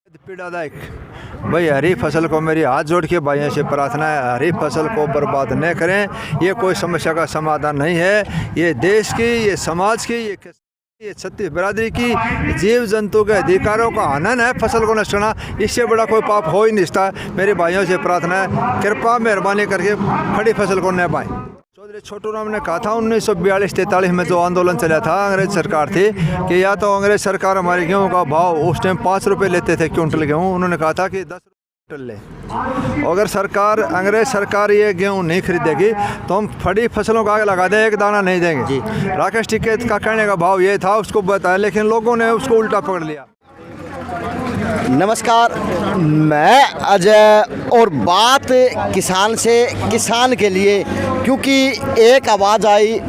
पीड़ादायक भाई, हरी फसल को मेरी हाथ जोड़ के भाइयों से प्रार्थना है, हरी फसल को बर्बाद न करें। ये कोई समस्या का समाधान नहीं है। ये देश की, ये समाज की, ये छत्तीस बिरादरी की जीव जंतु के अधिकारों का हनन है। फसल को नष्ट करना, इससे बड़ा कोई पाप हो ही नहीं सकता। मेरे भाइयों से प्रार्थना है, कृपा मेहरबानी करके खड़ी फसल को न पाएं। चौधरी छोटू राम ने कहा था 1942-43 में जो आंदोलन चला था, अंग्रेज सरकार थी कि या तो अंग्रेज सरकार हमारे गेहूं का भाव उस टाइम 5 रुपये लेते थे क्विंटल गेहूं, उन्होंने कहा था कि 10 रुपये ले। अगर अंग्रेज सरकार ये गेहूं नहीं खरीदेगी तो हम खड़ी फसलों का आग लगा दें, एक दाना नहीं देंगे। राकेश टिकैत का कहने का भाव ये था, उसको बताया, लेकिन लोगों ने उसको उल्टा पकड़ लिया। नमस्कार, मैं अजय और बात किसान से, किसान के लिए, क्योंकि एक आवाज़ आई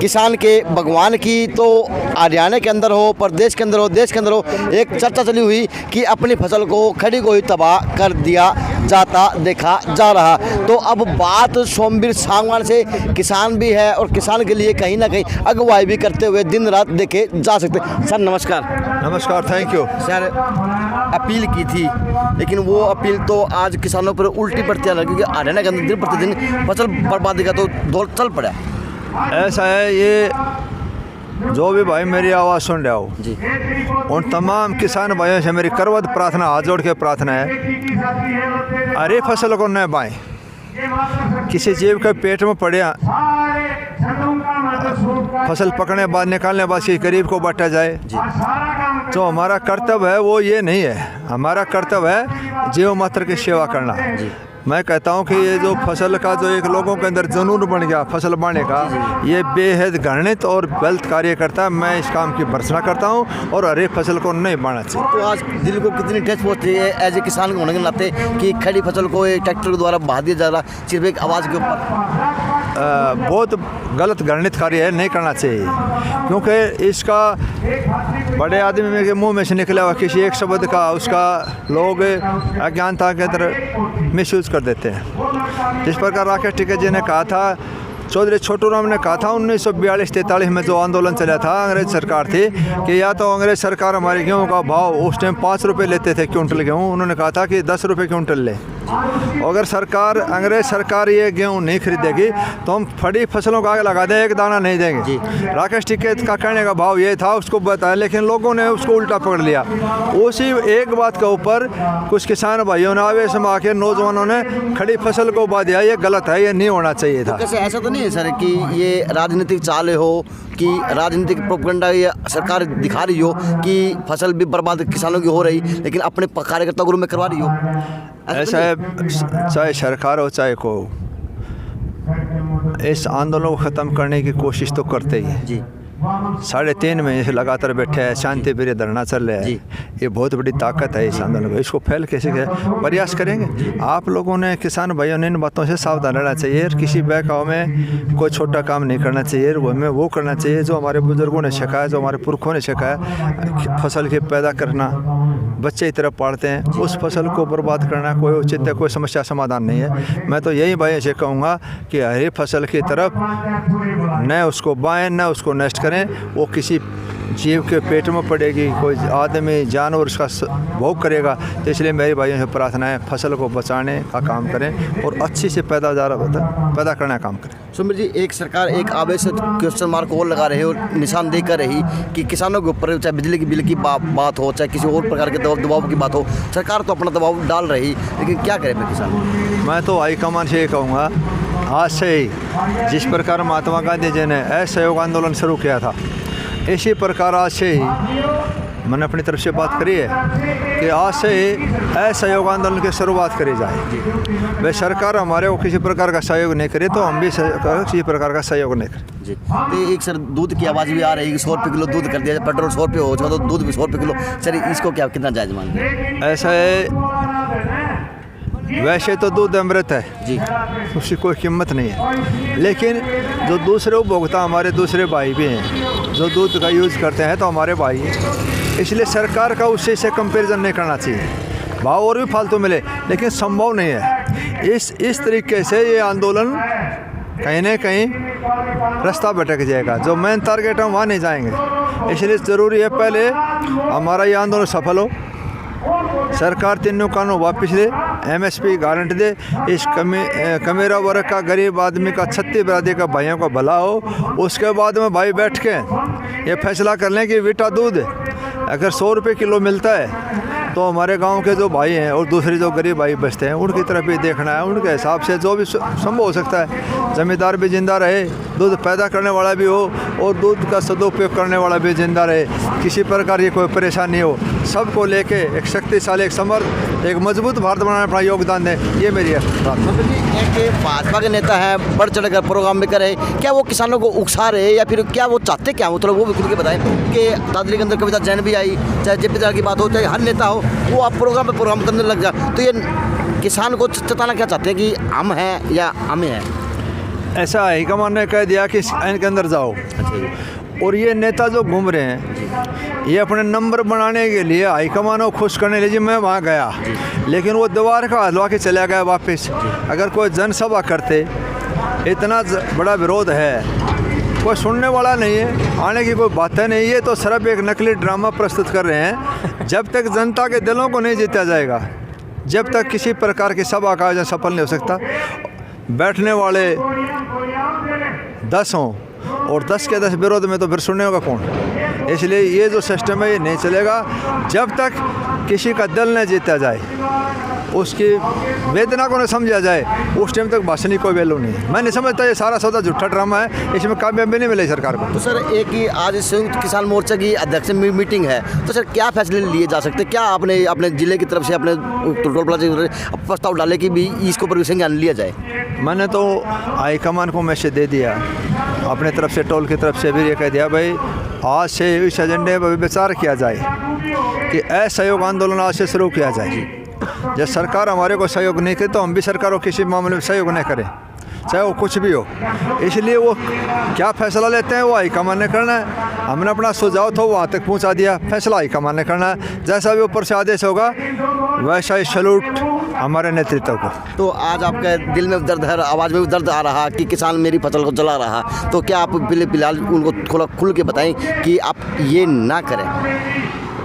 किसान के भगवान की, तो हरियाणा के अंदर हो, प्रदेश के अंदर हो, देश के अंदर हो, एक चर्चा चली हुई कि अपनी फसल को, खड़ी को ही तबाह कर दिया जाता देखा जा रहा। तो अब बात सोमवीर सांगवान से, किसान भी है और किसान के लिए कहीं ना कहीं अगुवाई भी करते हुए दिन रात देखे जा सकते। सर नमस्कार। नमस्कार, थैंक यू। सर, अपील की थी, लेकिन वो अपील तो आज किसानों पर उल्टी पड़ती है, क्योंकि हरियाणा के अंदर दिन प्रतिदिन फसल बर्बादी का तो दौर चल पड़ा। ऐसा है, ये जो भी भाई मेरी आवाज़ सुन रहे हो जी, उन तमाम किसान भाइयों से मेरी करवत प्रार्थना, हाथ जोड़ के प्रार्थना है, हरी फसल को न बाएं। किसी जीव के पेट में पड़े फसल पकड़ने के बाद, निकालने के बाद किसी गरीब को बांटा जाए, तो हमारा कर्तव्य है वो ये नहीं है। हमारा कर्तव्य है जीव मात्र की सेवा करना। मैं कहता हूँ कि ये जो फसल का जो एक लोगों के अंदर जुनून बन गया फसल बांटने का, ये बेहद घृणित और गलत कार्य करता है। मैं इस काम की भर्त्सना करता हूँ और हर एक फसल को नहीं बांटना चाहिए। तो आज दिल को कितनी ठेस पहुँचती है एज ए किसान होने के नाते कि खड़ी फसल को ट्रैक्टर के द्वारा बहा दिया जा रहा, सिर्फ एक आवाज़ के ऊपर? बहुत गलत घृणित कार्य है, नहीं करना चाहिए, क्योंकि इसका बड़े आदमी के मुंह में से निकला हुआ किसी एक शब्द का उसका लोग अज्ञानता के तरह मिसयूज कर देते हैं। जिस प्रकार राकेश टिकैत जी ने कहा था, चौधरी छोटू राम ने कहा था 1942-43 में जो आंदोलन चला था, अंग्रेज सरकार थी कि या तो अंग्रेज सरकार हमारे गेहूं का भाव उस टाइम 5 रुपये लेते थे क्विंटल गेहूं, उन्होंने कहा था कि 10 रुपये क्विंटल ले। अगर अंग्रेज सरकार ये गेहूं नहीं खरीदेगी तो हम खड़ी फसलों का आग लगा दें, एक दाना नहीं देंगे। राकेश टिकैत का कहने का भाव ये था, उसको बताया, लेकिन लोगों ने उसको उल्टा पकड़ लिया। उसी एक बात के ऊपर कुछ किसान भाइयों ने आवेश में आके, नौजवानों ने खड़ी फसल को उबा दिया। ये गलत है, ये नहीं होना चाहिए था। कैसे ऐसा तो नहीं है सर कि ये राजनीतिक चाल हो, कि राजनीतिक प्रोपेगेंडा ये सरकार दिखा रही हो कि फसल भी बर्बाद किसानों की हो रही, लेकिन अपने कार्यकर्ता ग्रुप में करवा रही हो? ऐसा है, चाहे सरकार हो चाहे को, इस आंदोलन को ख़त्म करने की कोशिश तो करते ही है जी। 3.5 महीने से लगातार बैठे हैं, शांति प्रिय धरना चल रहा है। ये बहुत बड़ी ताकत है इस आंदोलन को। इसको फैल कैसे प्रयास करेंगे? आप लोगों ने, किसान भाइयों ने इन बातों से सावधान रहना चाहिए। किसी बहकाव में कोई छोटा काम नहीं करना चाहिए। हमें वो करना चाहिए जो हमारे बुजुर्गों ने सिखाया, जो हमारे पुरखों ने सिखाया। फसल के पैदा करना, बच्चे की तरफ पालते हैं, उस फसल को बर्बाद करना कोई उचित, कोई समस्या समाधान नहीं है। मैं तो यही भाई से कहूँगा कि हरी फसल की तरफ न उसको बाएं, न उसको नष्ट करें। वो किसी जीव के पेट में पड़ेगी, कोई आदमी जानवर उसका भोग करेगा। तो इसलिए मेरे भाइयों से प्रार्थना है, फसल को बचाने का काम करें और अच्छी से पैदा करने का काम करें। सुमित जी, एक सरकार एक आवेश क्वेश्चन मार्क और लगा रही है और निशानदेही कर रही कि किसानों के ऊपर, चाहे बिजली के बिल की बात हो, चाहे किसी और प्रकार के दबाव की बात हो, सरकार तो अपना दबाव डाल रही, लेकिन क्या करें फिर किसान? मैं तो हाईकमान से ये कहूँगा, आज से ही जिस प्रकार महात्मा गांधी जी ने असहयोग आंदोलन शुरू किया था, इसी प्रकार आज से ही मैंने अपनी तरफ से बात करी है कि आज से ही असहयोग आंदोलन की शुरुआत करी जाए। वे सरकार हमारे को किसी प्रकार का सहयोग नहीं करे तो हम भी किसी प्रकार का सहयोग नहीं करें जी। तो एक सर दूध की आवाज़ भी आ रही है कि 100 रुपये किलो दूध कर दिया, पेट्रोल 100 रुपये हो जाए तो दूध भी 100 रुपये किलो। सर इसको क्या, कितना जायज़ मानते हैं? ऐसा है, वैसे तो दूध अमृत है जी, उसकी कोई कीमत नहीं है, लेकिन जो दूसरे उपभोक्ता, हमारे दूसरे भाई भी हैं जो दूध का यूज़ करते हैं, तो हमारे भाई हैं। इसलिए सरकार का उससे से कंपैरिजन नहीं करना चाहिए। भाव और भी फालतू मिले, लेकिन संभव नहीं है। इस तरीके से ये आंदोलन कहीं ना कहीं रास्ता भटक जाएगा। जो मेन टारगेट है वहाँ नहीं जाएंगे। इसलिए ज़रूरी है पहले हमारा ये आंदोलन सफल हो, सरकार तीनों कानून वापस ले, MSP गारंटी दे, इस कमेरा वर्ग का गरीब आदमी का 36 बरादरी का भाइयों का भला हो। उसके बाद में भाई बैठ के ये फैसला कर लें कि वीटा दूध अगर 100 रुपये किलो मिलता है तो हमारे गांव के जो भाई हैं और दूसरे जो गरीब भाई बचते हैं उनकी तरफ भी देखना है। उनके हिसाब से जो भी संभव हो सकता है, ज़मींदार भी ज़िंदा रहे, दूध पैदा करने वाला भी हो और दूध का सदुपयोग करने वाला भी ज़िंदा रहे, किसी प्रकार की कोई परेशानी हो, सबको लेके एक शक्तिशाली, एक समर्थ, एक मजबूत भारत बनाने में अपना योगदान दें। ये मेरी बात। एक भाजपा के नेता हैं, बढ़ चढ़ कर प्रोग्राम में करे, क्या वो किसानों को उकसा रहे या फिर क्या वो चाहते क्या हो, वो भी खुल के बताएं। कि दादरी के अंदर कविता जैन भी आई, चाहे JP की बात हो, चाहे हर नेता हो, वो आप प्रोग्राम पे प्रोग्राम करने लग जाए, तो ये किसान को जताना क्या चाहते हैं कि हम हैं या हमें हैं? ऐसा हाईकमान ने कह दिया कि इनके अंदर जाओ। और ये नेता जो घूम रहे हैं, ये अपने नंबर बनाने के लिए, हाईकमान को खुश करने के लिए मैं वहाँ गया, लेकिन वो दीवार का हलवा के चला गया वापस। अगर कोई जनसभा करते, इतना बड़ा विरोध है, कोई सुनने वाला नहीं है, आने की कोई बातें नहीं है, तो सिर्फ एक नकली ड्रामा प्रस्तुत कर रहे हैं। जब तक जनता के दिलों को नहीं जीता जाएगा, जब तक किसी प्रकार की सभा का आयोजन सफल नहीं हो सकता। बैठने वाले 10 हों और 10 के 10 विरोध में, तो फिर सुनने होगा कौन? इसलिए ये जो सिस्टम है ये नहीं चलेगा जब तक किसी का दिल न जीता जाए, उसकी वेदना को न समझा जाए, उस टाइम तक भाषण की कोई वैल्यू नहीं है। मैं नहीं समझता ये सारा सौदा झूठा ड्रामा है, इसमें कामयाबी नहीं मिली सरकार को। तो सर, एक ही आज संयुक्त किसान मोर्चा की अध्यक्ष मीटिंग है, तो सर क्या फैसले लिए जा सकते? क्या आपने अपने जिले की तरफ से अपने टोल प्लाजा प्रस्ताव डाले कि भी इसके ऊपर संज्ञान लिया जाए? मैंने तो हाईकमान को मैसेज दे दिया, अपने तरफ से, टोल की तरफ से भी ये कह दिया भाई आज से इस एजेंडे पर विचार किया जाए कि असहयोग आंदोलन आज से शुरू किया जाए। जब सरकार हमारे को सहयोग नहीं करे तो हम भी सरकार को किसी मामले में सहयोग नहीं करें, चाहे वो कुछ भी हो। इसलिए वो क्या फैसला लेते हैं वो हाईकमान ने करना है। हमने अपना सुझाव तो वहाँ तक पहुँचा दिया, फैसला हाईकमान ने करना है। जैसा भी ऊपर से आदेश होगा वैसा ही सैल्यूट हमारे नेतृत्व को। तो आज आपके दिल में दर्द है, आवाज़ में भी दर्द आ रहा कि किसान मेरी फसल को जला रहा, तो क्या आप फिलहाल उनको थोड़ा खुल के बताएं कि आप ये ना करें?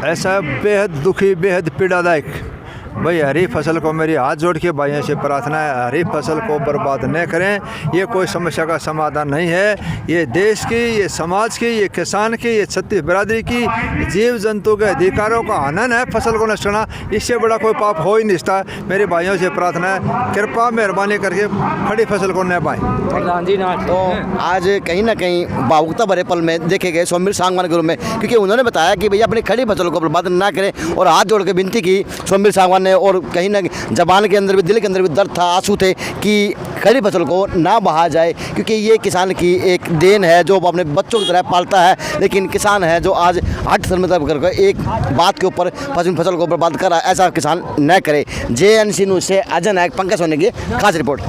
ऐसा बेहद दुखी, बेहद पीड़ादायक भाई, हरी फसल को मेरी हाथ जोड़ के भाइयों से प्रार्थना है, हरी फसल को बर्बाद न करें। ये कोई समस्या का समाधान नहीं है, ये देश की, ये समाज की, ये किसान की, ये 36 बिरादरी की, जीव जंतु के अधिकारों का हनन है। फसल को नष्ट करना, इससे बड़ा कोई पाप हो ही नहीं सकता। मेरे भाइयों से प्रार्थना है, कृपा मेहरबानी करके खड़ी फसल को न पाएँ। तो आज कहीं ना कहीं भावुकता भरे पल में देखे गए सोमवीर सांगवान के रूप में, क्योंकि उन्होंने बताया कि भैया अपनी खड़ी फसल को बर्बाद ना करें, और हाथ जोड़ के विनती की सोमवीर सांगवान ने, और कहीं ना जबान के अंदर भी, दिल के अंदर भी दर्द था, आंसू थे कि खड़ी फसल को ना बहा जाए, क्योंकि ये किसान की एक देन है जो अपने बच्चों की तरह पालता है। लेकिन किसान है जो आज हट शर्मिंदा करके एक बात के ऊपर फसल को बर्बाद कर रहा है, ऐसा किसान न करे। JNC न्यूज़ से अजय नायक, पंकज सोनी की खास रिपोर्ट।